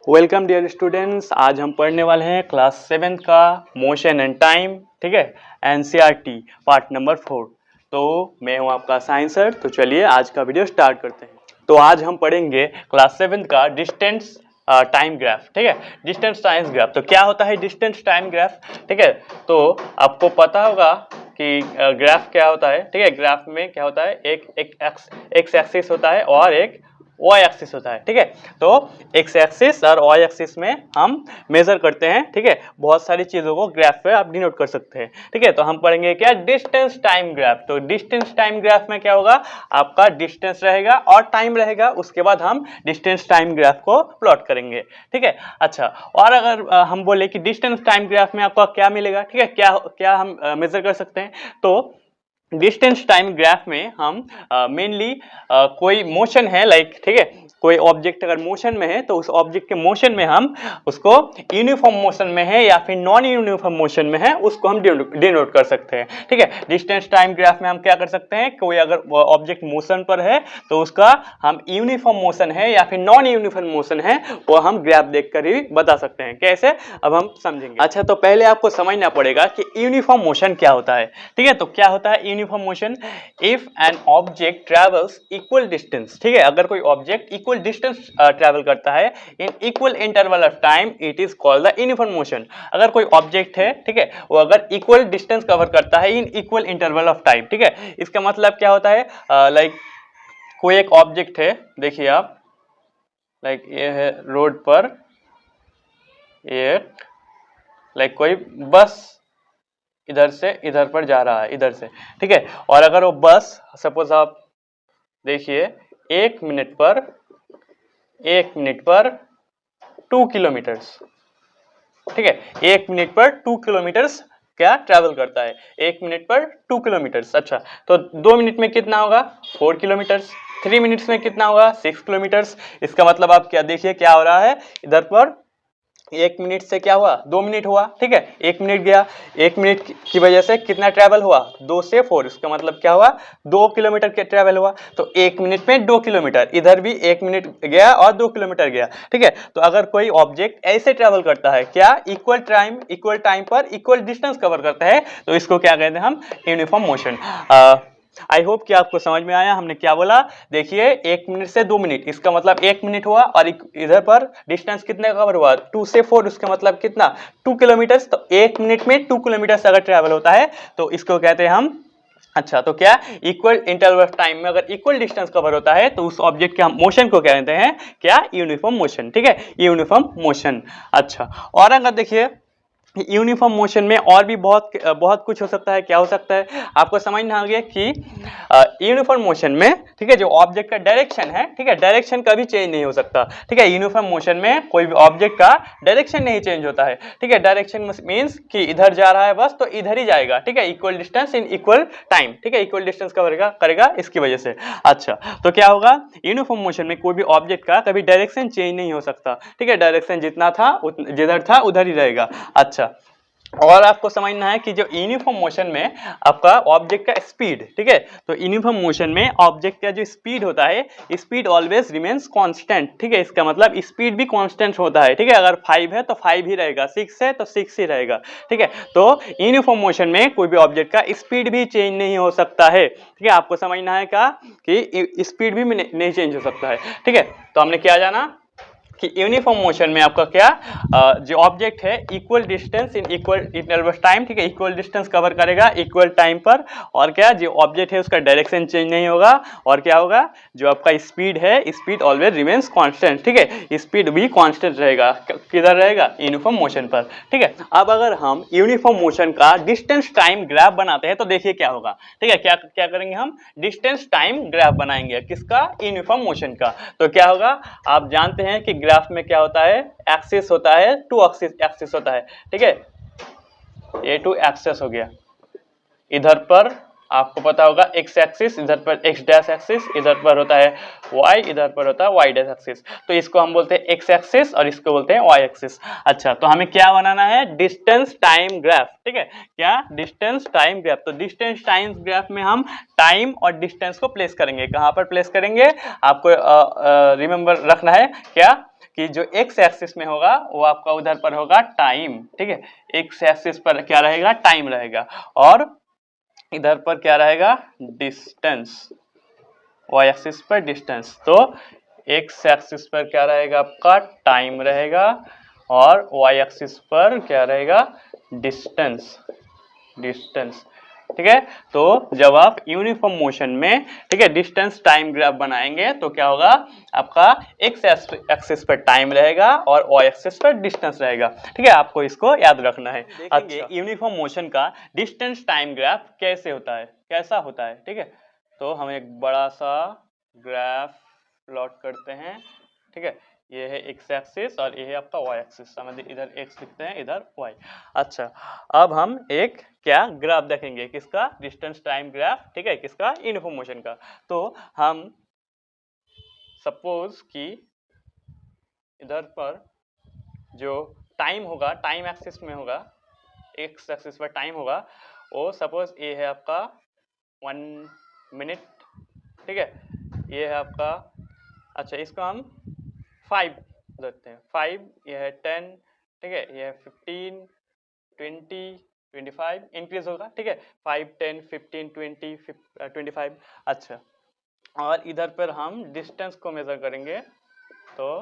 Welcome dear students. आज हम पढ़ने वाले हैं क्लास 7 का मोशन एंड टाइम, ठीक है, एनसीईआरटी पार्ट नंबर 4। तो मैं हूं आपका साइंस सर। तो चलिए आज का वीडियो स्टार्ट करते हैं। तो आज हम पढ़ेंगे क्लास 7 का डिस्टेंस टाइम ग्राफ, ठीक है, डिस्टेंस टाइम ग्राफ। तो क्या होता है डिस्टेंस टाइम ग्राफ, ठीक है। तो आपको पता होगा कि ग्राफ क्या होता है, ठीक है। ग्राफ में क्या होता है, एक एक्स एक्सिस होता है और एक वाई एक्सिस होता है, ठीक है। तो एक्स एक्सिस और वाई एक्सिस में हम मेजर करते हैं, ठीक है। बहुत सारी चीजों को ग्राफ पे आप डिनोट कर सकते हैं, ठीक है। तो हम पढ़ेंगे क्या, डिस्टेंस टाइम ग्राफ। तो डिस्टेंस टाइम ग्राफ में क्या होगा, आपका डिस्टेंस रहेगा और टाइम रहेगा, उसके बाद हम डिस्टेंस टाइम ग्राफ को प्लॉट करेंगे, ठीक है। अच्छा, और अगर हम बोले कि डिस्टेंस टाइम ग्राफ में आपको क्या मिलेगा, ठीक है, क्या क्या हम मेजर कर सकते हैं। तो डिस्टेंस टाइम ग्राफ में हम मेनली कोई मोशन है, लाइक, ठीक है, कोई ऑब्जेक्ट अगर मोशन में है तो उस ऑब्जेक्ट के मोशन में हम उसको यूनिफॉर्म मोशन में है या फिर नॉन यूनिफॉर्म मोशन में है उसको हम डिनोट कर सकते हैं, ठीक है। डिस्टेंस टाइम ग्राफ में हम क्या कर सकते हैं, कोई अगर ऑब्जेक्ट मोशन पर है तो उसका हम यूनिफॉर्म मोशन है या फिर नॉन यूनिफॉर्म मोशन है वो हम ग्राफ देखकर ही बता सकते हैं। कैसे, अब हम समझेंगे। अच्छा, तो पहले आपको समझना पड़ेगा कि यूनिफॉर्म मोशन क्या होता है, ठीक है। तो क्या होता है uniform motion, if an object travels equal distance, ठीक है, अगर कोई ऑब्जेक्ट इक्वल डिस्टेंस ट्रेवल करता है in equal interval of time, it is called the uniform motion. अगर कोई ऑब्जेक्ट है, ठीक है, वो अगर इक्वल डिस्टेंस कवर करता है in equal interval of time, ठीक है, इसका मतलब क्या होता है, लाइक कोई एक ऑब्जेक्ट है, देखिए आप, लाइक ये है रोड पर, ये लाइक कोई बस इधर से इधर पर जा रहा है, इधर से, ठीक है। और अगर वो बस सपोज आप देखिए 1 मिनट पर 2 किलोमीटर्स, ठीक है, 1 मिनट पर 2 किलोमीटर्स क्या ट्रैवल करता है, 1 मिनट पर 2 किलोमीटर्स। अच्छा, तो 2 मिनट में कितना होगा, 4 किलोमीटर्स। 3 मिनट्स में कितना होगा, 6 किलोमीटर्स। इसका मतलब आप क्या देखिए क्या हो रहा है, इधर पर 1 मिनट से क्या हुआ, 2 मिनट हुआ, ठीक है, 1 मिनट गया, 1 मिनट की वजह से कितना ट्रैवल हुआ, 2 से 4, इसका मतलब क्या हुआ, 2 किलोमीटर के ट्रैवल हुआ। तो 1 मिनट में 2 किलोमीटर, इधर भी 1 मिनट गया और 2 किलोमीटर गया, ठीक है। तो अगर कोई ऑब्जेक्ट ऐसे ट्रैवल करता है, क्या, इक्वल टाइम पर इक्वल डिस्टेंस कवर करता है, तो इसको क्या कहते हैं हम, यूनिफॉर्म मोशन। आई होप कि आपको समझ में आया हमने क्या बोला। देखिए 1 मिनट से 2 मिनट, इसका मतलब 1 मिनट हुआ और इधर पर डिस्टेंस कितने कवर हुआ, 2 से 4, उसका मतलब कितना, 2 किलोमीटर। तो 1 मिनट में 2 किलोमीटर अगर ट्रैवल होता है तो इसको कहते हैं हम, अच्छा, तो क्या, इक्वल इंटरवल ऑफ टाइम में अगर इक्वल डिस्टेंस कवर होता है तो उस ऑब्जेक्ट के हम मोशन को कहते हैं क्या, यूनिफॉर्म मोशन, ठीक है, यूनिफॉर्म मोशन। अच्छा, और अगर देखिए यूनिफॉर्म मोशन में और भी बहुत बहुत कुछ हो सकता है। क्या हो सकता है, आपको समझना आ गया कि यूनिफॉर्म मोशन में, ठीक है, जो ऑब्जेक्ट का डायरेक्शन है, ठीक है, डायरेक्शन कभी चेंज नहीं हो सकता, ठीक है। यूनिफॉर्म मोशन में कोई भी ऑब्जेक्ट का डायरेक्शन नहीं चेंज होता है, ठीक है। डायरेक्शन मींस कि इधर जा रहा है बस तो इधर ही जाएगा, ठीक है, equal distance in equal time, ठीक है, इक्वल डिस्टेंस करेगा इसकी वजह से। अच्छा, तो क्या होगा, यूनिफॉर्म मोशन में कोई भी ऑब्जेक्ट का कभी डायरेक्शन चेंज नहीं हो सकता, ठीक है, डायरेक्शन जितना था जिधर था उधर ही रहेगा। अच्छा, और आपको समझना है कि जो यूनिफॉर्म मोशन में आपका ऑब्जेक्ट का स्पीड, ठीक है, तो यूनिफॉर्म मोशन में ऑब्जेक्ट का जो स्पीड होता है, स्पीड ऑलवेज रिमेन्स कांस्टेंट, ठीक है, इसका मतलब स्पीड भी कांस्टेंट होता है, ठीक है। अगर 5 है तो 5 ही रहेगा, 6 है तो 6 ही रहेगा, ठीक है। तो यूनिफॉर्म मोशन में कोई भी ऑब्जेक्ट का स्पीड भी चेंज नहीं हो सकता है, ठीक है। आपको समझना है क्या कि स्पीड भी नहीं चेंज हो सकता है, ठीक है। तो हमने क्या जाना कि यूनिफॉर्म मोशन में आपका क्या, जो ऑब्जेक्ट है equal distance in equal interval of time, ठीक है, इक्वल डिस्टेंस कवर करेगा इक्वल टाइम पर, और क्या, जो ऑब्जेक्ट है उसका डायरेक्शन चेंज नहीं होगा, और क्या होगा, जो आपका स्पीड है, स्पीड ऑलवेज रिमेन्स कांस्टेंट, ठीक है, स्पीड भी कांस्टेंट रहेगा, किधर रहेगा, यूनिफॉर्म मोशन पर, ठीक है। अब अगर हम यूनिफॉर्म मोशन का डिस्टेंस टाइम ग्राफ बनाते हैं तो देखिए क्या होगा, ठीक है, क्या क्या करेंगे हम, डिस्टेंस टाइम ग्राफ बनाएंगे, किसका, यूनिफॉर्म मोशन का। तो क्या होगा, आप जानते हैं कि ग्राफ में क्या होता है, एक्सिस होता है, 2 एक्सिस होता है, ठीक है, ये 2 एक्सिस हो गया, इधर पर आपको पता होगा एक्स एक्सिस, इधर पर एक्स डैश एक्सिस, इधर पर होता है वाई, इधर पर होता है वाई डैश एक्सिस। तो इसको हम बोलते हैं एक्स एक्सिस और इसको बोलते हैं वाई एक्सिस। अच्छा, तो हमें क्या बनाना है, डिस्टेंस टाइम ग्राफ, ठीक है, क्या, डिस्टेंस टाइम ग्राफ। तो डिस्टेंस टाइम ग्राफ में हम टाइम और डिस्टेंस को प्लेस करेंगे, कहां पर प्लेस करेंगे, आपको रिमेंबर रखना है क्या, कि जो एक्स एक्सिस में होगा वो आपका उधर पर होगा टाइम, ठीक है, एक्स एक्सिस पर क्या रहेगा, टाइम रहेगा, और इधर पर क्या रहेगा, डिस्टेंस, वाई एक्सिस पर डिस्टेंस। तो एक्स एक्सिस पर क्या रहेगा आपका टाइम रहेगा, और वाई एक्सिस पर क्या रहेगा, डिस्टेंस, डिस्टेंस, ठीक है। तो जब आप यूनिफॉर्म मोशन में, ठीक है, डिस्टेंस टाइम ग्राफ बनाएंगे तो क्या होगा, आपका एक्स एक्सिस पर टाइम रहेगा और वाई एक्सिस पर डिस्टेंस रहेगा, ठीक है, आपको इसको याद रखना है। अच्छा, यूनिफॉर्म मोशन का डिस्टेंस टाइम ग्राफ कैसे होता है, कैसा होता है, ठीक है। तो हम एक बड़ा सा ग्राफ प्लॉट करते हैं, ठीक है, ये है एक्स एक्सिस और ये है आपका वाई एक्सिस, समझिए इधर एक्स लिखते हैं, इधर वाई। अच्छा, अब हम एक क्या ग्राफ देखेंगे, किसका, डिस्टेंस टाइम ग्राफ, ठीक है, किसका, यूनिफॉर्म मोशन का। तो हम सपोज कि इधर पर जो टाइम होगा, टाइम एक्सिस में होगा, एक्स एक्सिस पर टाइम होगा, वो सपोज ये है आपका 1 मिनट, ठीक है, ये है आपका, अच्छा इसको हम 5 देते हैं, 5, ये है 10, ठीक है, ये है 15, 20, 25 इंक्रीज होगा, ठीक है, 5, 10, 15, 20, 25। अच्छा, और इधर पर हम डिस्टेंस को मेजर करेंगे, तो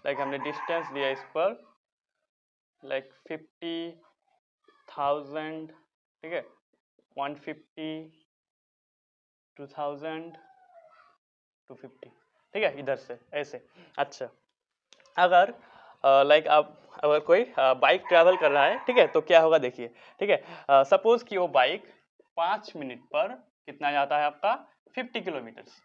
लाइक हमने डिस्टेंस दिया इस पर लाइक 50,000, ठीक है, 150, 2000, 250, ठीक है, इधर से ऐसे। अच्छा, अगर लाइक आप अगर कोई बाइक ट्रैवल कर रहा है, ठीक है, तो क्या होगा देखिए, ठीक है, सपोज कि वो बाइक 5 मिनट पर कितना जाता है आपका, 50 किलोमीटर्स,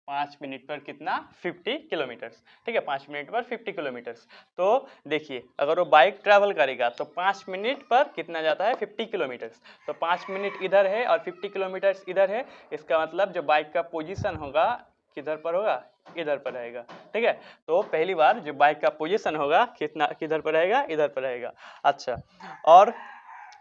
5 मिनट पर कितना, 50 किलोमीटर्स, ठीक है, 5 मिनट पर 50 किलोमीटर्स। तो देखिए अगर वो बाइक ट्रैवल करेगा तो 5 मिनट पर कितना जाता है, 50 किलोमीटर्स। तो 5 मिनट इधर है और 50 किलोमीटर्स इधर है, इसका मतलब जो बाइक का पोजीशन होगा किधर पर होगा, इधर पर रहेगा, ठीक है। तो पहली बार जो बाइक का पोजीशन होगा कितना, किधर पर रहेगा, इधर पर रहेगा। अच्छा, और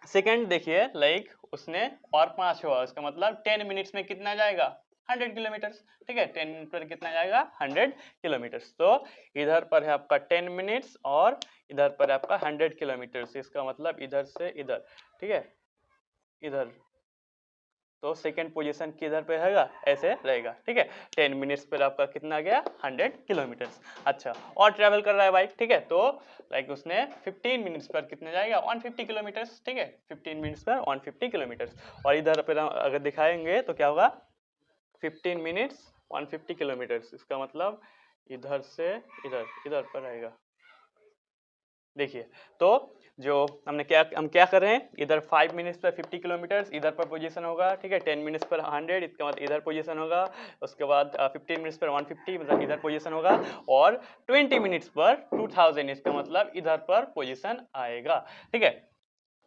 सेकंड देखिए, लाइक उसने और 5 हुआ, उसका मतलब 10 मिनट्स में कितना जाएगा, 100 किलोमीटर्स, ठीक है, 10 मिनट पर कितना जाएगा, 100 किलोमीटर्स। तो इधर पर है आपका 10 मिनट्स और इधर पर है आपका 100 किलोमीटर्स, इसका मतलब इधर से इधर, ठीक है, इधर। तो सेकेंड पोजीशन किधर पे रहेगा, ऐसे रहेगा, ठीक है, 10 मिनट्स पर आपका कितना गया, 100 किलोमीटर्स। अच्छा, और ट्रैवल कर रहा है बाइक, ठीक है, तो लाइक उसने 15 मिनट्स पर कितने जाएगा, 150 किलोमीटर्स, ठीक है, 15 मिनट्स पर 150 किलोमीटर्स। और इधर पर अगर दिखाएंगे तो क्या होगा, 15 मिनट्स 150 किलोमीटर्स, इसका मतलब इधर से इधर, इधर पर रहेगा। देखिए, तो जो हम क्या कर रहे हैं, इधर 5 मिनट्स पर 50 किलोमीटर्स, इधर पर पोजीशन होगा, ठीक है, 10 मिनट्स पर 100, इसका मतलब इधर पोजीशन होगा, उसके बाद 15 मिनट्स पर 150, मतलब इधर पोजीशन होगा, और 20 मिनट्स पर 2000, इसका मतलब इधर पर पोजीशन आएगा, ठीक है।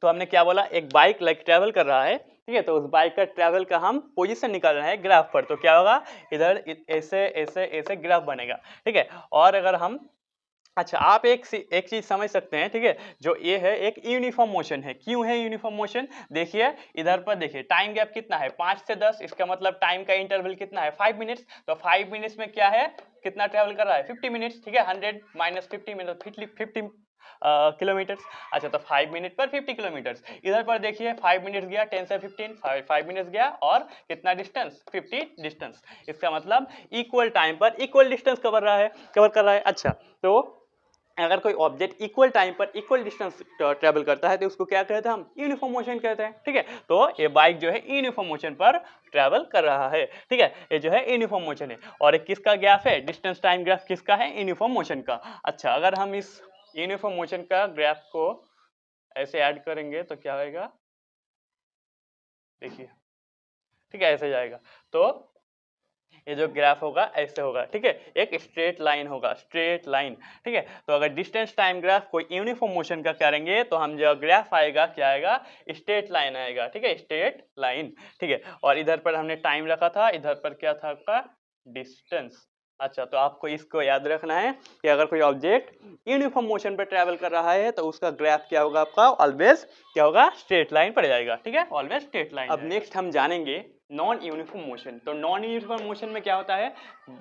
तो हमने क्या बोला, एक बाइक लाइक ट्रैवल कर रहा है, ठीक है, तो उस बाइक का ट्रैवल का हम पोजीशन निकाल रहे हैं ग्राफ पर, तो क्या होगा, इधर ऐसे ऐसे ऐसे ग्राफ बनेगा, ठीक है। और अगर हम, अच्छा, आप एक चीज समझ सकते हैं, ठीक है, जो ये है एक यूनिफॉर्म मोशन है। क्यों है यूनिफॉर्म मोशन, देखिए इधर पर देखिए टाइम गैप कितना है, 5 से 10, इसका मतलब टाइम का इंटरवल कितना है, 5 मिनट्स। तो 5 मिनट्स में क्या है, कितना ट्रेवल कर रहा है, 50 मिनट्स, ठीक है, 100 माइनस 50 मतलब 50 किलोमीटर्स। अच्छा, तो 5 मिनट पर 50 किलोमीटर्स। इधर पर देखिए 5 मिनट्स गया, 10 से 15, 5 मिनट्स गया, और कितना डिस्टेंस, 50 डिस्टेंस, इसका मतलब इक्वल टाइम पर इक्वल डिस्टेंस कवर कर रहा है। अच्छा, तो अगर कोई ऑब्जेक्ट इक्वल टाइम पर इक्वल डिस्टेंस ट्रेवल करता है तो उसको क्या कहते हैं, हम यूनिफॉर्म मोशन कहते हैं, ठीक है। तो ये बाइक जो है यूनिफॉर्म मोशन पर ट्रेवल कर रहा है, ठीक है, ये जो है यूनिफॉर्म मोशन है। और एक किसका ग्राफ है, डिस्टेंस टाइम ग्राफ किसका है, यूनिफॉर्म मोशन का। अच्छा, अगर हम इस यूनिफॉर्म मोशन का ग्राफ को ऐसे ऐड करेंगे तो क्या होगा, देखिए, ठीक है, ऐसे जाएगा। तो ये जो ग्राफ होगा ऐसे होगा, ठीक है, एक स्ट्रेट लाइन होगा, स्ट्रेट लाइन, ठीक है। तो अगर डिस्टेंस टाइम ग्राफ कोई यूनिफॉर्म मोशन का करेंगे तो हम जो ग्राफ आएगा क्या आएगा, स्ट्रेट लाइन आएगा, ठीक है, स्ट्रेट लाइन, ठीक है। और इधर पर हमने टाइम रखा था, इधर पर क्या था आपका, डिस्टेंस। अच्छा, तो आपको इसको याद रखना है कि अगर कोई ऑब्जेक्ट यूनिफॉर्म मोशन पर ट्रैवल कर रहा है तो उसका ग्राफ क्या होगा, आपका ऑलवेज क्या होगा, स्ट्रेट लाइन पर जाएगा, ठीक है, ऑलवेज स्ट्रेट लाइन। अब नेक्स्ट हम जानेंगे, नॉन यूनिफॉर्म मोशन। तो नॉन यूनिफॉर्म मोशन में क्या होता है,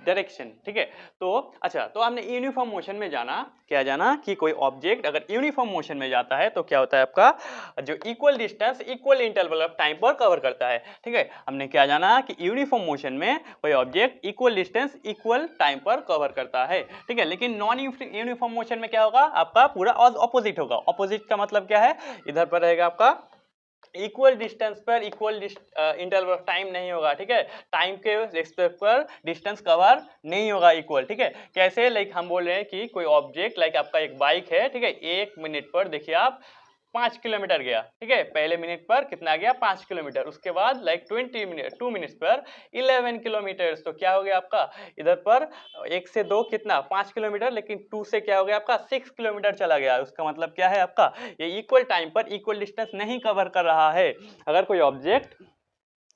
डायरेक्शन, ठीक है। तो अच्छा, तो हमने यूनिफॉर्म मोशन में जाना, क्या जाना कि कोई ऑब्जेक्ट अगर यूनिफॉर्म मोशन में जाता है तो क्या होता है आपका, जो equal distance equal interval of time पर कवर करता है, ठीक है। हमने क्या जाना कि यूनिफॉर्म मोशन में कोई object equal distance equal time पर कवर करता है, ठीक है। लेकिन नॉन यूनिफॉर्म मोशन में क्या होगा, आपका पूरा ऑपोजिट होगा। ऑपोजिट का मतलब क्या है, इधर पर रहेगा आपका इक्वल डिस्टेंस पर इक्वल इंटरवल ऑफ टाइम नहीं होगा, ठीक है। टाइम के रिस्पेक्ट पर डिस्टेंस कवर नहीं होगा इक्वल, ठीक है। कैसे, लाइक हम बोल रहे हैं कि कोई ऑब्जेक्ट लाइक आपका एक बाइक है, ठीक है, 1 मिनट पर देखिए आप 5 किलोमीटर गया, ठीक है। पहले मिनट पर कितना गया, 5 किलोमीटर। उसके बाद लाइक 2 मिनट्स पर 11 किलोमीटर। तो क्या हो गया आपका, इधर पर 1 से 2 कितना 5 किलोमीटर, लेकिन 2 से क्या हो गया आपका 6 किलोमीटर चला गया। उसका मतलब क्या है आपका, ये इक्वल टाइम पर इक्वल डिस्टेंस नहीं कवर कर रहा है। अगर कोई ऑब्जेक्ट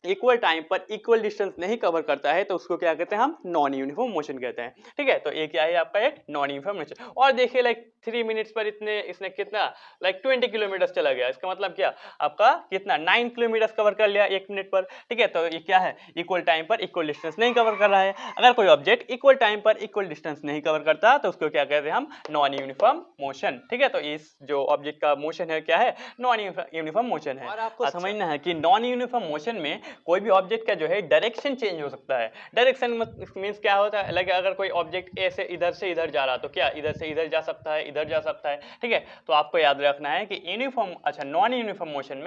इक्वल टाइम पर इक्वल डिस्टेंस नहीं कवर करता है तो उसको क्या कहते हैं, हम नॉन यूनिफॉर्म मोशन कहते हैं, ठीक है। तो ये क्या है आपका, एक नॉन यूनिफॉर्म मोशन। और देखिए लाइक 3 मिनट्स पर इसने कितना लाइक 20 किलोमीटर चला गया। इसका मतलब क्या, आपका कितना 9 किलोमीटर कवर कर लिया 1 मिनट पर, ठीक है। तो ये क्या है, इक्वल टाइम पर इक्वल डिस्टेंस नहीं कवर कर रहा है। अगर कोई ऑब्जेक्ट इक्वल टाइम पर इक्वल डिस्टेंस नहीं कवर करता तो उसको क्या कहते हैं, हम नॉन यूनिफॉर्म मोशन, ठीक है। तो इस जो ऑब्जेक्ट का मोशन है क्या है, नॉन यूनिफॉर्म मोशन है। और आपको समझना है कि नॉन यूनिफॉर्म मोशन में कोई भी ऑब्जेक्ट का जो है डायरेक्शन चेंज हो सकता है। डायरेक्शन मींस क्या होता है, लाइक अगर कोई ऑब्जेक्ट ए से इधर जा रहा तो क्या इधर से इधर जा सकता है, इधर जा सकता है, ठीक है। तो आपको याद रखना है कि यूनिफॉर्म, अच्छा नॉन यूनिफॉर्म मोशन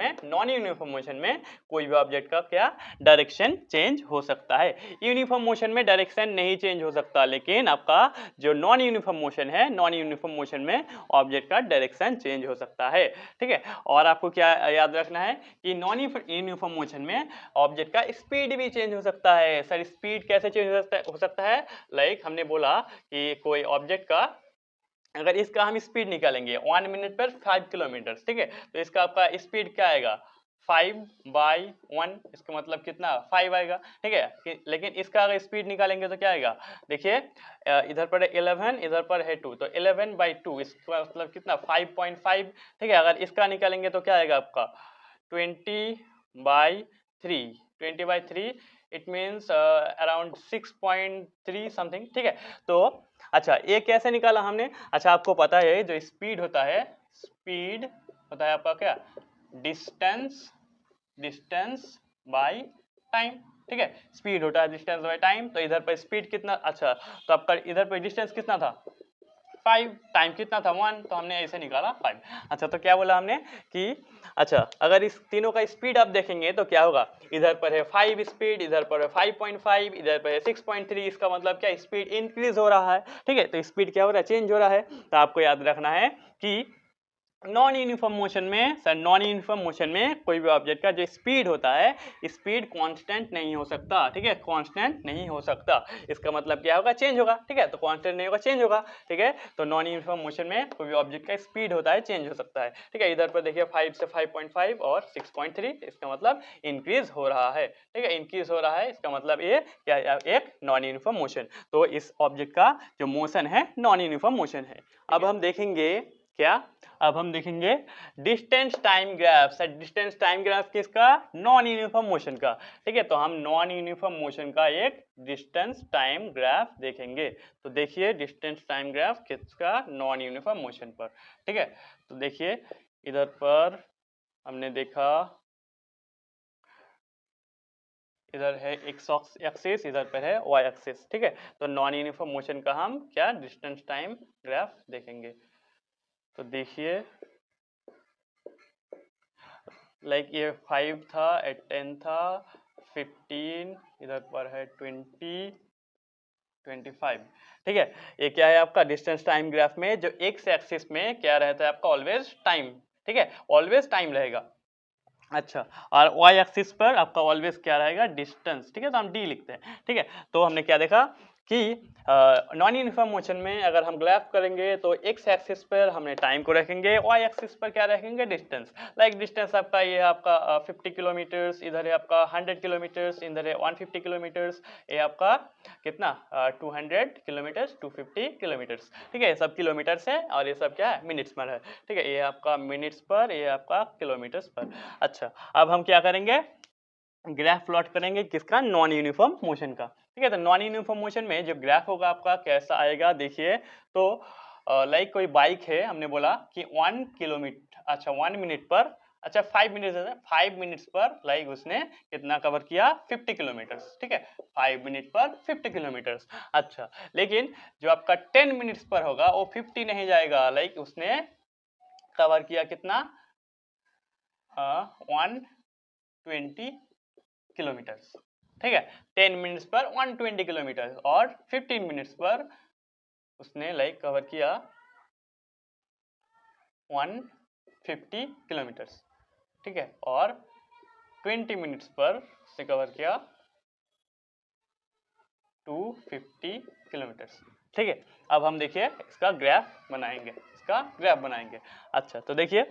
में कोई भी ऑब्जेक्ट का क्या डायरेक्शन चेंज हो सकता है। यूनिफॉर्म मोशन में डायरेक्शन नहीं चेंज हो सकता, लेकिन आपका जो नॉन यूनिफॉर्म मोशन है, नॉन यूनिफॉर्म मोशन में ऑब्जेक्ट का डायरेक्शन चेंज हो सकता है, ठीक है। और आपको क्या याद रखना है कि नॉन यूनिफॉर्म मोशन में ऑब्जेक्ट का स्पीड भी चेंज हो सकता है। सर स्पीड कैसे चेंज हो सकता है, लाइक हमने बोला कि कोई ऑब्जेक्ट का अगर इसका हम स्पीड निकालेंगे 1 मिनट पर 5 किलोमीटर, ठीक है। तो इसका आपका स्पीड क्या आएगा, 5/1, इसका मतलब कितना 5 आएगा, ठीक है। लेकिन इसका अगर स्पीड निकालेंगे तो क्या आएगा, देखिए इधर पर है 11, इधर पर है 2, तो 11/2, इसका मतलब कितना 5.5, ठीक है। अगर इसका निकालेंगे तो क्या आएगा आपका 20/3, इट मीन्स अराउंड 6.3 समथिंग, ठीक है। तो अच्छा ये कैसे निकाला हमने, अच्छा आपको पता है जो स्पीड होता है, स्पीड होता है आपका क्या, डिस्टेंस बाय टाइम, ठीक है। स्पीड होता है डिस्टेंस बाय टाइम। तो इधर पर स्पीड कितना, अच्छा तो आपका इधर पर डिस्टेंस कितना था 5, टाइम कितना था 1, तो हमने ऐसे निकाला 5। अच्छा तो क्या बोला हमने कि अच्छा अगर इस तीनों का स्पीड आप देखेंगे तो क्या होगा, इधर पर है 5 स्पीड, इधर पर है 5.5, इधर पर है 6.3। इसका मतलब क्या, स्पीड इंक्रीज हो रहा है, ठीक है। तो स्पीड क्या हो रहा है, चेंज हो रहा है। तो आपको याद रखना है कि नॉन यूनिफॉर्म मोशन में, सर नॉन यूनिफॉर्म मोशन में कोई भी ऑब्जेक्ट का जो स्पीड होता है, स्पीड कांस्टेंट नहीं हो सकता, ठीक है, कांस्टेंट नहीं हो सकता। इसका मतलब क्या होगा, चेंज होगा, ठीक है। तो कांस्टेंट नहीं होगा, चेंज होगा, ठीक है। तो नॉन यूनिफॉर्म मोशन में कोई भी ऑब्जेक्ट का स्पीड होता है, चेंज हो सकता है, ठीक है। इधर पर देखिए 5 से 5.5 और 6.3, इसका मतलब इंक्रीज हो रहा है, ठीक है, इंक्रीज हो रहा है। इसका मतलब ये क्या, एक नॉन यूनिफॉर्म मोशन। तो इस ऑब्जेक्ट का जो मोशन है नॉन यूनिफॉर्म मोशन है। अब हम देखेंगे क्या, अब हम देखेंगे distance time graph. Sir distance time graph किसका, नॉन यूनिफॉर्म मोशन का, ठीक है। तो हम नॉन यूनिफॉर्म मोशन का एक डिस्टेंस टाइम ग्राफ देखेंगे। तो देखिए डिस्टेंस टाइम ग्राफ किसका, नॉन यूनिफॉर्म मोशन पर, ठीक है। तो देखिए इधर पर हमने देखा, इधर है एक्स एक्सिस, इधर पर है वाई एक्सिस, ठीक है। तो नॉन यूनिफॉर्म मोशन का हम क्या डिस्टेंस टाइम ग्राफ देखेंगे। तो देखिए लाइक ये 5 था, 10 था, 15, इधर पर है 20, 25, ठीक है। ये क्या है आपका डिस्टेंस टाइम ग्राफ में जो एक्स एक्सिस में क्या रहता है आपका, ऑलवेज टाइम, ठीक है, ऑलवेज टाइम रहेगा। अच्छा और वाई एक्सिस पर आपका ऑलवेज क्या रहेगा, डिस्टेंस, ठीक है। तो हम डी लिखते हैं, ठीक है। तो हमने क्या देखा कि नॉन यूनिफॉर्म मोशन में अगर हम ग्राफ करेंगे तो एक्स एक्सिस पर हमने टाइम को रखेंगे, वाई एक्सिस पर क्या रखेंगे, डिस्टेंस। लाइक डिस्टेंस आपका ये आपका 50 किलोमीटर्स, इधर है आपका 100 किलोमीटर्स, इधर है 150 किलोमीटर्स, ये आपका कितना 200 किलोमीटर्स, 250 किलोमीटर्स, ठीक है। ये सब किलोमीटर्स है और ये सब क्या है, मिनट्स पर है, ठीक है। ये आपका मिनट्स पर, ये आपका किलोमीटर्स पर। अच्छा अब हम क्या करेंगे, ग्राफ प्लॉट करेंगे किसका, नॉन यूनिफॉर्म मोशन का। ठीक है, तो नॉन यूनिफॉर्म मोशन में जो ग्राफ होगा आपका कैसा आएगा देखिए, तो लाइक कोई बाइक है, हमने बोला कि 1 किलोमीटर, अच्छा 1 मिनट पर, अच्छा 5 मिनट, 5 मिनट्स पर लाइक उसने कितना कवर किया, 50 किलोमीटर। ठीक है, 5 मिनट पर 50 किलोमीटर। अच्छा, लेकिन जो आपका 10 मिनट्स पर होगा वो 50 नहीं जाएगा, लाइक उसने कवर किया कितना, 120 किलोमीटर। ठीक है, 10 मिनट्स पर 120 किलोमीटर, और 15 मिनट्स पर उसने लाइक कवर किया 150 किलोमीटर। ठीक है, और 20 मिनट्स पर उसने कवर किया 250 किलोमीटर। ठीक है, अब हम देखिए इसका ग्राफ बनाएंगे, इसका ग्राफ बनाएंगे। अच्छा, तो देखिए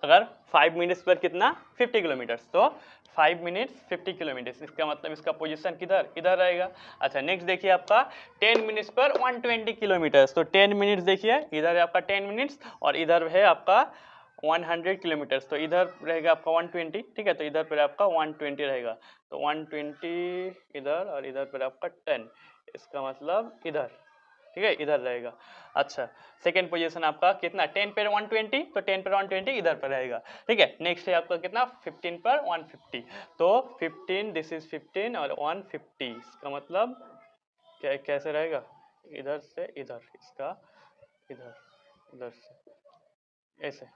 अगर 5 मिनट्स पर कितना, 50 किलोमीटर, तो 5 मिनट्स 50 किलोमीटर, इसका मतलब इसका पोजीशन किधर, इधर रहेगा। अच्छा, नेक्स्ट देखिए आपका 10 मिनट्स पर 120 किलोमीटर, तो 10 मिनट्स देखिए इधर है आपका 10 मिनट्स, और इधर है आपका 100 किलोमीटर, तो इधर रहेगा आपका 120। ठीक है, तो इधर पर आपका 120 रहेगा, तो 120 इधर, और इधर पर आपका 10, इसका मतलब इधर। ठीक है, इधर रहेगा। अच्छा, सेकेंड पोजीशन आपका कितना, 10 पर 120, तो 10 पर 120 इधर पर रहेगा। ठीक है, नेक्स्ट है आपका कितना, 15 पर 150, तो 15, दिस इज 15 और 150, इसका मतलब क्या, कैसे रहेगा, इधर से इधर, इसका इधर, इधर से ऐसे।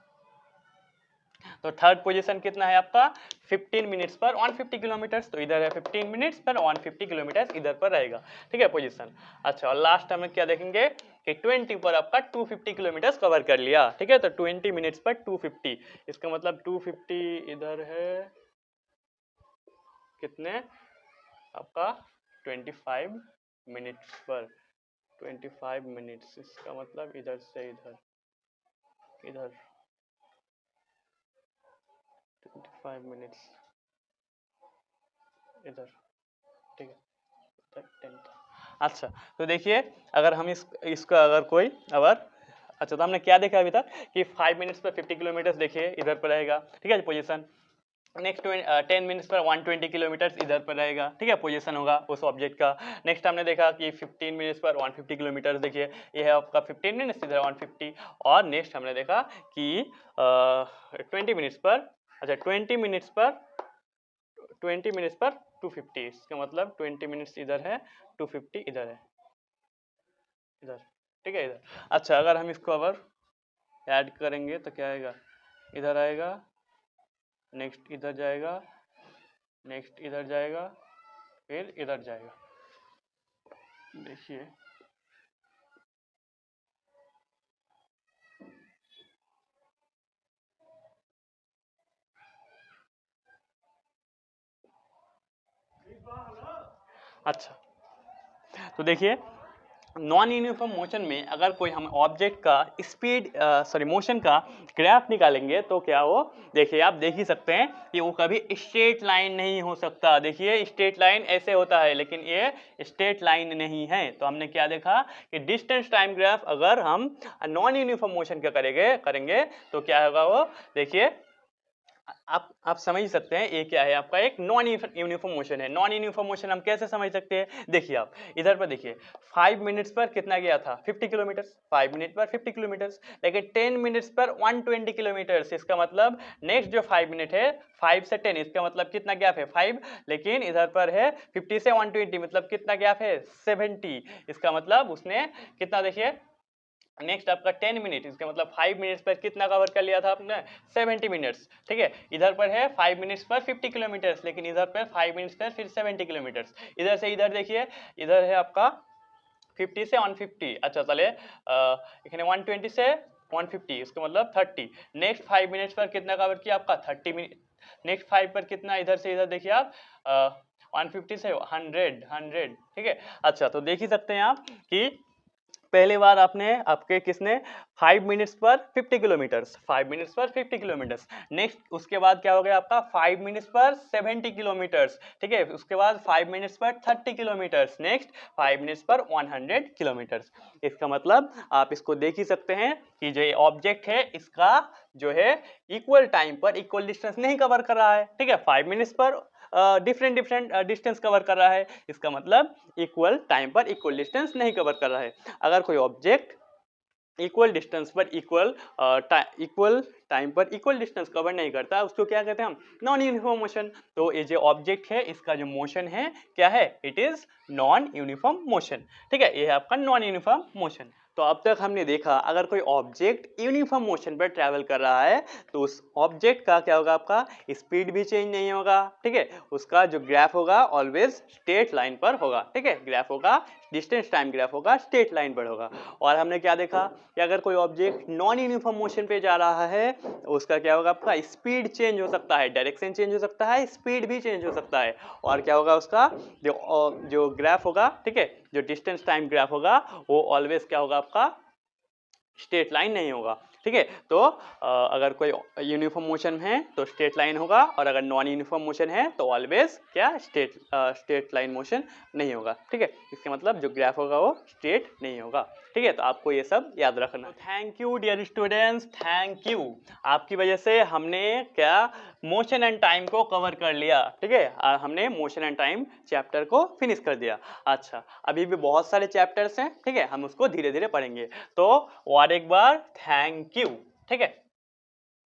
तो थर्ड पोजीशन कितना है आपका, 15 मिनट्स पर 150 किलोमीटर, तो इधर है 15 मिनट्स पर 150 किलोमीटर, इधर पर रहेगा। ठीक है, पोजीशन। अच्छा, और लास्ट हमें क्या देखेंगे कि 20 पर आपका 250 किलोमीटर कवर कर लिया। ठीक है, तो 20 मिनट्स पर 250, इसका मतलब 250 इधर है कितने आपका 25 मिनट्स पर, 25 मिनट्स, इसका मतलब इधर से इधर, इधर 25 मिनट्स इधर। ठीक है, 10। अच्छा, तो देखिए अगर हम इसका अगर कोई अगर, अच्छा तो हमने क्या देखा अभी तक कि 5 मिनट्स पर 50 किलोमीटर देखिए इधर पर रहेगा। ठीक है, पोजीशन। नेक्स्ट 10 मिनट्स पर 120 किलोमीटर इधर पर रहेगा। ठीक है, पोजीशन होगा उस ऑब्जेक्ट का। नेक्स्ट हमने देखा कि 15 मिनट्स पर 150 किलोमीटर, देखिए ये है आपका 15 मिनट्स, इधर 150। और नेक्स्ट हमने देखा कि 20 मिनट्स पर, अच्छा 20 मिनट्स पर 250, इसका मतलब 20 मिनट्स इधर है, 250 इधर है, इधर। ठीक है, इधर। अच्छा, अगर हम इसको अगर ऐड करेंगे तो क्या आएगा, इधर आएगा, नेक्स्ट इधर जाएगा, नेक्स्ट इधर जाएगा, फिर इधर जाएगा। देखिए अच्छा, तो देखिए नॉन यूनिफॉर्म मोशन में अगर कोई हम ऑब्जेक्ट का स्पीड सॉरी मोशन का ग्राफ निकालेंगे तो क्या हो, देखिए आप देख ही सकते हैं कि वो कभी स्ट्रेट लाइन नहीं हो सकता। देखिए स्ट्रेट लाइन ऐसे होता है, लेकिन ये स्ट्रेट लाइन नहीं है। तो हमने क्या देखा कि डिस्टेंस टाइम ग्राफ अगर हम नॉन यूनिफॉर्म मोशन का करेंगे करेंगे तो क्या होगा वो, देखिए आप समझ सकते हैं ये क्या है, आपका एक नॉन यूनिफॉर्म मोशन है। नॉन यूनिफॉर्म मोशन हम कैसे समझ सकते हैं, देखिए आप इधर पर देखिए 5 मिनट्स पर कितना गया था, 50 किलोमीटर, 5 मिनट पर 50 किलोमीटर, लेकिन 10 मिनट्स पर 120 किलोमीटर, इसका मतलब नेक्स्ट जो 5 मिनट है 5 से 10, इसका मतलब कितना गैप है 5, लेकिन इधर पर है 50 से 120, मतलब कितना गैप है 70, इसका मतलब उसने कितना, देखिए नेक्स्ट आपका 10 मिनट, इसका मतलब 5 मिनट्स पर कितना कवर कर लिया था आपने, 70 मिनट्स। ठीक है, इधर पर है 5 मिनट्स पर 50 किलोमीटर, लेकिन इधर पर 5 मिनट्स पर फिर 70 किलोमीटर। इधर से इधर देखिए, इधर है आपका 50 से 150, अच्छा चले এখানে 120 से 150, इसका मतलब 30। नेक्स्ट 5 मिनट्स पर कितना कवर किया आपका 30 मिनट, नेक्स्ट 5 पर कितना, इधर से इधर देखिए आप 150 से 100। ठीक है, अच्छा तो देख ही सकते हैं आप कि पहले बार आपने आपके किसने 5 मिनट्स पर 50 किलोमीटर्स, 5 मिनट्स पर 50 किलोमीटर्स। नेक्स्ट उसके बाद क्या हो गया आपका 5 मिनट्स पर 70 किलोमीटर्स, ठीक है। उसके बाद 5 मिनट्स पर 30 किलोमीटर्स, नेक्स्ट 5 मिनट्स पर 100 किलोमीटर्स। इसका मतलब आप इसको देख ही सकते हैं कि जो ये ऑब्जेक्ट है इसका जो है इक्वल टाइम पर इक्वल डिस्टेंस नहीं कवर कर रहा है, ठीक है। 5 मिनट्स पर डिफरेंट डिफरेंट डिस्टेंस कवर कर रहा है, इसका मतलब इक्वल टाइम पर इक्वल डिस्टेंस नहीं कवर कर रहा है। अगर कोई ऑब्जेक्ट इक्वल डिस्टेंस पर इक्वल टाइम पर इक्वल डिस्टेंस कवर नहीं करता, उसको क्या कहते हैं हम, नॉन यूनिफॉर्म मोशन। तो ये जो ऑब्जेक्ट है इसका जो मोशन है क्या है, it is non uniform motion, ठीक है। ये है आपका नॉन यूनिफॉर्म मोशन। तो अब तक हमने देखा अगर कोई ऑब्जेक्ट यूनिफॉर्म मोशन पर ट्रैवल कर रहा है तो उस ऑब्जेक्ट का क्या होगा, आपका स्पीड भी चेंज नहीं होगा, ठीक है। उसका जो ग्राफ होगा ऑलवेज स्ट्रेट लाइन पर होगा, ठीक है। ग्राफ होगा, डिस्टेंस टाइम ग्राफ होगा स्ट्रेट लाइन पर होगा। और हमने क्या देखा कि अगर कोई ऑब्जेक्ट नॉन यूनिफॉर्म मोशन पे जा रहा है तो उसका क्या होगा, आपका स्पीड चेंज हो सकता है, डायरेक्शन चेंज हो सकता है, स्पीड भी चेंज हो सकता है। और क्या होगा उसका जो ग्राफ होगा, ठीक है, जो डिस्टेंस टाइम ग्राफ होगा वो ऑलवेज क्या होगा, आपका स्ट्रेट लाइन नहीं होगा, ठीक है। तो अगर कोई यूनिफॉर्म मोशन है तो स्ट्रेट लाइन होगा, और अगर नॉन यूनिफॉर्म मोशन है तो ऑलवेज क्या स्ट्रेट लाइन मोशन नहीं होगा, ठीक है। इसका मतलब जो ग्राफ होगा वो स्ट्रेट नहीं होगा, ठीक है। तो आपको ये सब याद रखना। Thank you dear students, thank you. आपकी वजह से हमने क्या मोशन एंड टाइम को कवर कर लिया, ठीक है। हमने मोशन एंड टाइम चैप्टर को फिनिश कर दिया। अच्छा, अभी भी बहुत सारे चैप्टर्स हैं, ठीक है, हम उसको धीरे धीरे पढ़ेंगे। तो और एक बार थैंक यू, ठीक है।